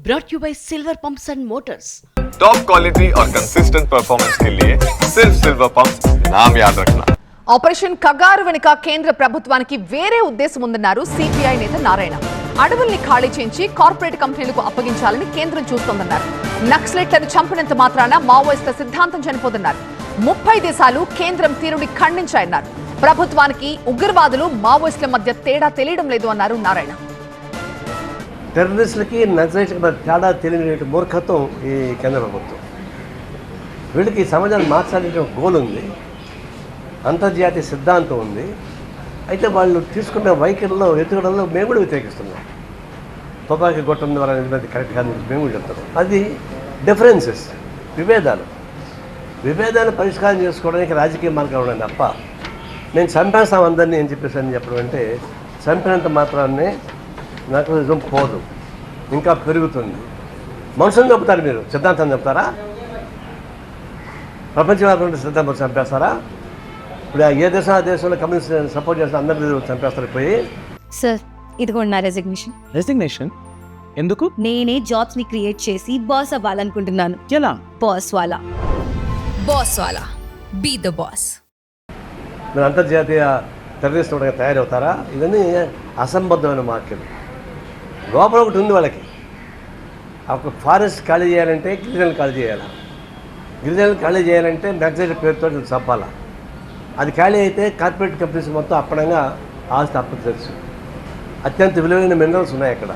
brought you by Silver Pumps and Motors. Top quality और consistent performance के लिए सिर्फ सिल्वर पंप्स नाम याद रखना. ఆపరేషన్ కగారు వెనుక కేంద్ర ప్రభుత్వానికి వేరే ఉద్దేశం ఉందన్నారు సిపిఐ నేత నారాయణ. అడవుల్ని ఖాళీ చేయించి కార్పొరేట్ కంపెనీలకు అప్పగించాలని కేంద్రం చూస్తోందన్నారు. నక్సలైట్లను చంపినంత మాత్రాన మావోయిస్టుల సిద్ధాంతం చనిపోతున్నారు. 30 దేశాలు కేంద్రం తీరుని ఖండించాయన్నారు. ప్రభుత్వానికి ఉగ్రవాదులు మావోయిస్టుల మధ్య తేడా తెలియడం లేదు అన్నారు నారాయణ. టెర్రరిస్టులకి నక్సలైట్లకి తేడా తెలియని మూర్ఖత్వం ఈ కేంద్ర ప్రభుత్వం. వీళ్ళకి సమాజాన్ని మార్చాలనే గోల్ ఉంది, అంతర్జాతీయ సిద్ధాంతం ఉంది. అయితే వాళ్ళు తీసుకున్న వైఖరిలో ఎత్తుగడల్లో మేము కూడా వ్యతిరేకిస్తున్నాం. తుపాకీ కొట్టడం ద్వారా కరెక్ట్ కాదు మేము కూడా చెప్తాం. అది డిఫరెన్సెస్, విభేదాలు పరిష్కారం చేసుకోవడానికి రాజకీయ మార్గాలు ఉన్నాయి తప్ప నేను చంపేస్తాం అందరినీ అని చెప్పేసి అని చెప్పడం అంటే చంపినంత మాత్రాన్నే నక్సలిజం పోదు, ఇంకా పెరుగుతుంది. మనుషులను చెప్తారు, మీరు సిద్ధాంతం చెప్తారా? ప్రపంచవ్యాప్తంగా సిద్ధాంతం చంపేస్తారా? ఇప్పుడు ఏ దేశం ఆ దేశంలో కమ్యూనిస్ట్ సపోర్ట్ చేస్తే అందరి చంపేస్తారు పోయి. సార్ ఇదిగోండి నా రెసిగ్నేషన్. ఎందుకు? నేనే జాబ్స్ ని క్రియేట్ చేసి బాస్ అవ్వాలనుకుంటున్నాను. ఎలా? బాస్ వాలా బీ ద బాస్. మీరు అంతర్జాతీయ టెర్రరిస్ట్ తయారవుతారా? ఇవన్నీ అసంబద్ధమైన మాటలు. లోపల ఒకటి ఉంది వాళ్ళకి. ఒక ఫారెస్ట్ ఖాళీ చేయాలంటే గిరిజనులు ఖాళీ చేయాలి. గిరిజనులు ఖాళీ చేయాలంటే నక్సలైట్ పేరుతో చంపాలా. అది ఖాళీ అయితే కార్పొరేట్ కంపెనీస్ మొత్తం అప్పనంగా ఆస్తి అప్పచెచ్చు. అత్యంత విలువైన మినరల్స్ ఉన్నాయి అక్కడ.